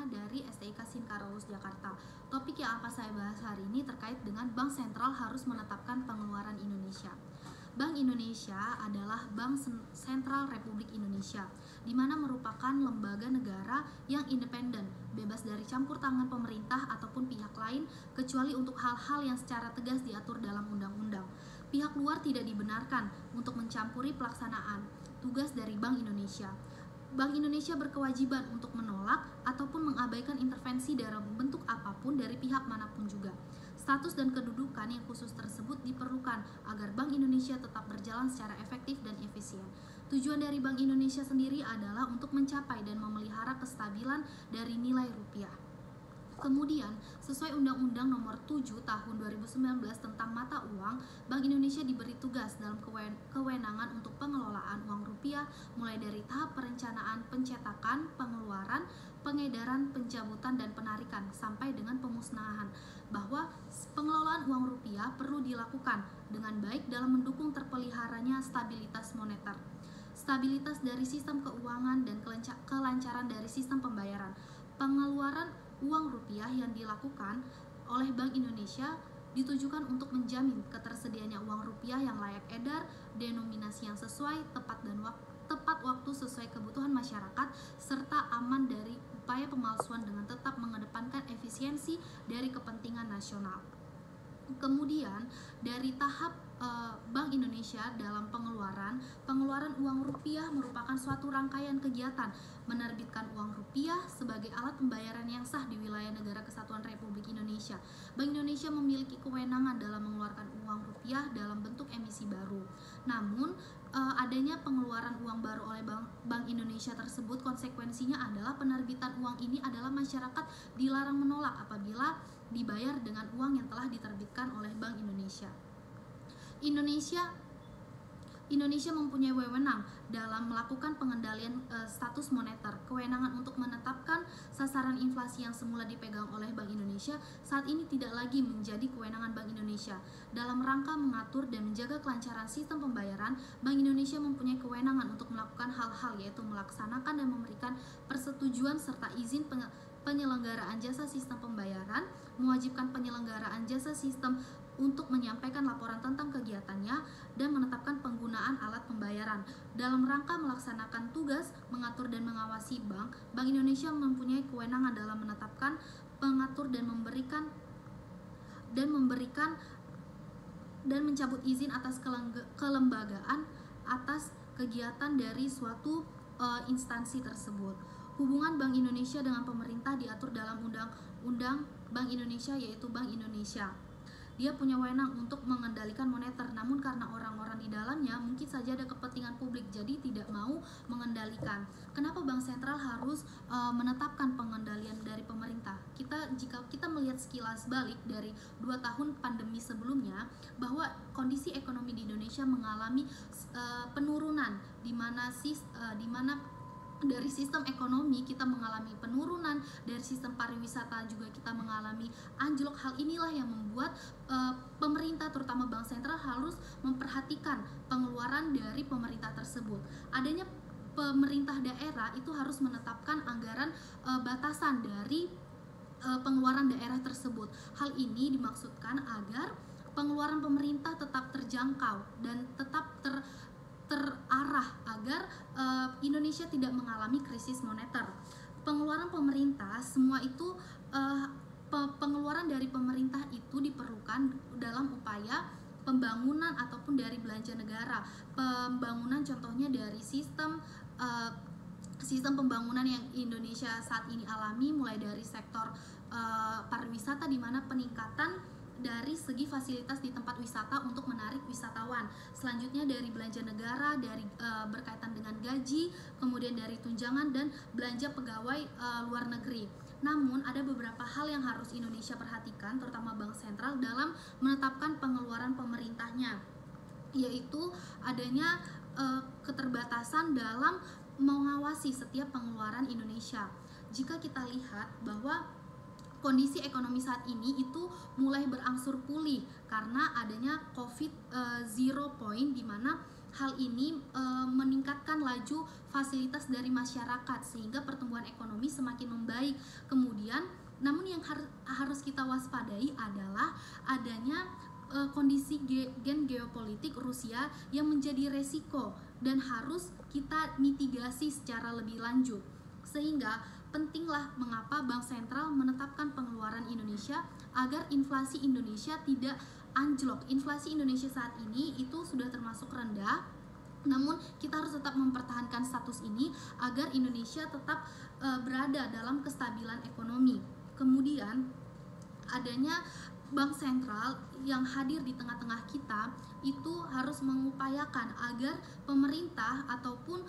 dari STIK Sinkarolus Jakarta. Topik yang akan saya bahas hari ini terkait dengan Bank Sentral harus menetapkan pengeluaran Indonesia. Bank Indonesia adalah Bank Sentral Republik Indonesia, di mana merupakan lembaga negara yang independen, bebas dari campur tangan pemerintah ataupun pihak lain, kecuali untuk hal-hal yang secara tegas diatur dalam undang-undang. Pihak luar tidak dibenarkan untuk mencampuri pelaksanaan tugas dari Bank Indonesia. Bank Indonesia berkewajiban untuk menolak ataupun mengabaikan intervensi dalam bentuk apapun dari pihak manapun juga. Status dan kedudukan yang khusus tersebut diperlukan agar Bank Indonesia tetap berjalan secara efektif dan efisien. Tujuan dari Bank Indonesia sendiri adalah untuk mencapai dan memelihara kestabilan dari nilai rupiah. Kemudian, sesuai Undang-Undang Nomor 7 Tahun 2019 tentang mata uang, Bank Indonesia diberi tugas dalam kewenangan untuk pengelolaan uang rupiah mulai dari tahap perencanaan, pencetakan, pengeluaran, pengedaran, pencabutan, dan penarikan sampai dengan pemusnahan, bahwa pengelolaan uang rupiah perlu dilakukan dengan baik dalam mendukung terpeliharanya stabilitas moneter, stabilitas dari sistem keuangan, dan kelancaran dari sistem pembayaran. Pengeluaran uang rupiah yang dilakukan oleh Bank Indonesia ditujukan untuk menjamin ketersediaannya uang rupiah yang layak edar, denominasi yang sesuai, tepat waktu sesuai kebutuhan masyarakat, serta aman dari upaya pemalsuan dengan tetap mengedepankan efisiensi dari kepentingan nasional. Kemudian dari tahap Bank Indonesia dalam pengeluaran uang rupiah merupakan suatu rangkaian kegiatan menerbitkan uang rupiah sebagai alat pembayaran yang sah di wilayah Negara Kesatuan Republik Indonesia. Bank Indonesia memiliki kewenangan dalam mengeluarkan uang rupiah dalam bentuk emisi baru. Namun, adanya pengeluaran uang baru oleh Bank Indonesia tersebut konsekuensinya adalah penerbitan uang ini adalah masyarakat dilarang menolak apabila dibayar dengan uang yang telah diterbitkan oleh Bank Indonesia. Indonesia mempunyai wewenang dalam melakukan pengendalian status moneter. Kewenangan untuk menetapkan sasaran inflasi yang semula dipegang oleh Bank Indonesia saat ini tidak lagi menjadi kewenangan Bank Indonesia. Dalam rangka mengatur dan menjaga kelancaran sistem pembayaran, Bank Indonesia mempunyai kewenangan untuk melakukan hal-hal, yaitu melaksanakan dan memberikan persetujuan serta izin penyelenggaraan jasa sistem pembayaran, mewajibkan penyelenggaraan jasa sistem untuk menyampaikan laporan tentang kegiatannya, dan menetapkan penggunaan alat pembayaran. Dalam rangka melaksanakan tugas mengatur dan mengawasi Bank Indonesia mempunyai kewenangan dalam menetapkan, mengatur, dan mencabut izin atas kelembagaan atas kegiatan dari suatu instansi tersebut. Hubungan Bank Indonesia dengan pemerintah diatur dalam Undang-Undang Bank Indonesia, yaitu Bank Indonesia. Dia punya wewenang untuk mengendalikan moneter, namun karena orang-orang di dalamnya mungkin saja ada kepentingan publik, jadi tidak mau mengendalikan. Kenapa Bank Sentral harus menetapkan pengendalian dari pemerintah? Jika kita melihat sekilas balik dari 2 tahun pandemi sebelumnya, bahwa kondisi ekonomi di Indonesia mengalami penurunan, di mana dari sistem ekonomi kita mengalami penurunan, dari sistem pariwisata juga kita mengalami anjlok. Hal inilah yang membuat pemerintah, terutama Bank Sentral, harus memperhatikan pengeluaran dari pemerintah tersebut. Adanya pemerintah daerah itu harus menetapkan anggaran batasan dari pengeluaran daerah tersebut. Hal ini dimaksudkan agar pengeluaran pemerintah tetap terjangkau dan tetap terarah agar Indonesia tidak mengalami krisis moneter. Pengeluaran pemerintah semua itu pengeluaran dari pemerintah itu diperlukan dalam upaya pembangunan ataupun dari belanja negara. Pembangunan contohnya dari sistem pembangunan yang Indonesia saat ini alami, mulai dari sektor pariwisata, di mana peningkatan dari segi fasilitas di tempat wisata untuk menarik wisatawan. Selanjutnya dari belanja negara, dari berkaitan dengan gaji, kemudian dari tunjangan dan belanja pegawai luar negeri. Namun ada beberapa hal yang harus Indonesia perhatikan, terutama Bank Sentral dalam menetapkan pengeluaran pemerintahnya, yaitu adanya keterbatasan dalam mengawasi setiap pengeluaran Indonesia. Jika kita lihat bahwa kondisi ekonomi saat ini itu mulai berangsur pulih karena adanya COVID zero point, di mana hal ini meningkatkan laju fasilitas dari masyarakat sehingga pertumbuhan ekonomi semakin membaik. Kemudian, namun yang harus kita waspadai adalah adanya kondisi geopolitik Rusia yang menjadi resiko dan harus kita mitigasi secara lebih lanjut. Sehingga pentinglah mengapa Bank Sentral menetapkan pengeluaran Indonesia agar inflasi Indonesia tidak anjlok. Inflasi Indonesia saat ini itu sudah termasuk rendah, namun kita harus tetap mempertahankan status ini agar Indonesia tetap berada dalam kestabilan ekonomi. Kemudian adanya Bank Sentral yang hadir di tengah-tengah kita itu harus mengupayakan agar pemerintah ataupun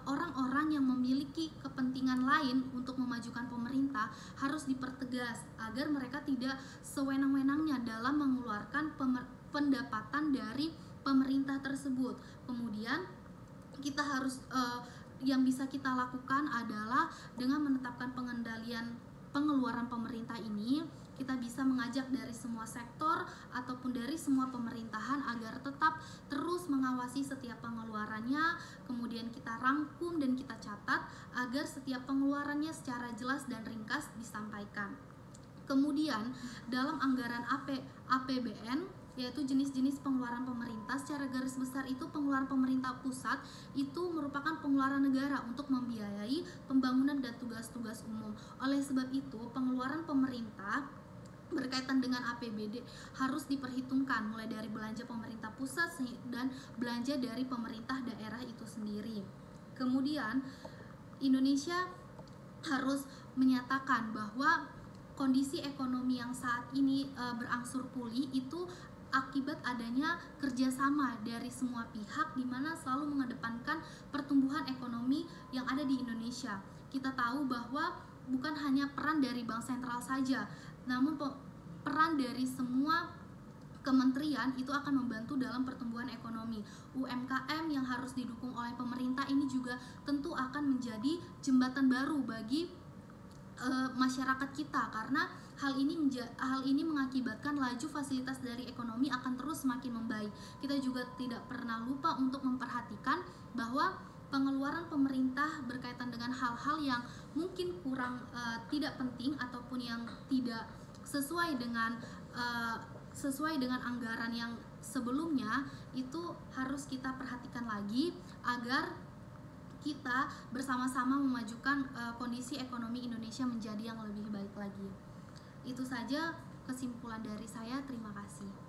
orang-orang yang memiliki kepentingan lain untuk memajukan pemerintah harus dipertegas agar mereka tidak sewenang-wenangnya dalam mengeluarkan pendapatan dari pemerintah tersebut. Kemudian kita harus yang bisa kita lakukan adalah dengan menetapkan pengendalian pengeluaran pemerintah ini, kita bisa mengajak dari semua sektor ataupun dari semua pemerintahan agar tetap terus mengawasi setiap pengeluarannya, kemudian kita rangkum dan kita catat agar setiap pengeluarannya secara jelas dan ringkas disampaikan. Kemudian dalam anggaran APBN, yaitu jenis-jenis pengeluaran pemerintah, secara garis besar itu pengeluaran pemerintah pusat itu merupakan pengeluaran negara untuk membiayai pembangunan dan tugas-tugas umum. Oleh sebab itu, pengeluaran pemerintah berkaitan dengan APBD harus diperhitungkan mulai dari belanja pemerintah pusat dan belanja dari pemerintah daerah itu sendiri. Kemudian Indonesia harus menyatakan bahwa kondisi ekonomi yang saat ini berangsur pulih itu akibat adanya kerjasama dari semua pihak, di mana selalu mengedepankan pertumbuhan ekonomi yang ada di Indonesia. Kita tahu bahwa bukan hanya peran dari Bank Sentral saja, namun peran dari semua kementerian itu akan membantu dalam pertumbuhan ekonomi. UMKM yang harus didukung oleh pemerintah ini juga tentu akan menjadi jembatan baru bagi masyarakat kita, karena hal ini mengakibatkan laju fasilitas dari ekonomi akan terus semakin membaik. Kita juga tidak pernah lupa untuk memperhatikan bahwa pengeluaran pemerintah berkaitan dengan hal-hal yang mungkin kurang tidak penting ataupun yang tidak sesuai dengan anggaran yang sebelumnya itu harus kita perhatikan lagi agar kita bersama-sama memajukan kondisi ekonomi Indonesia menjadi yang lebih baik lagi. Itu saja kesimpulan dari saya. Terima kasih.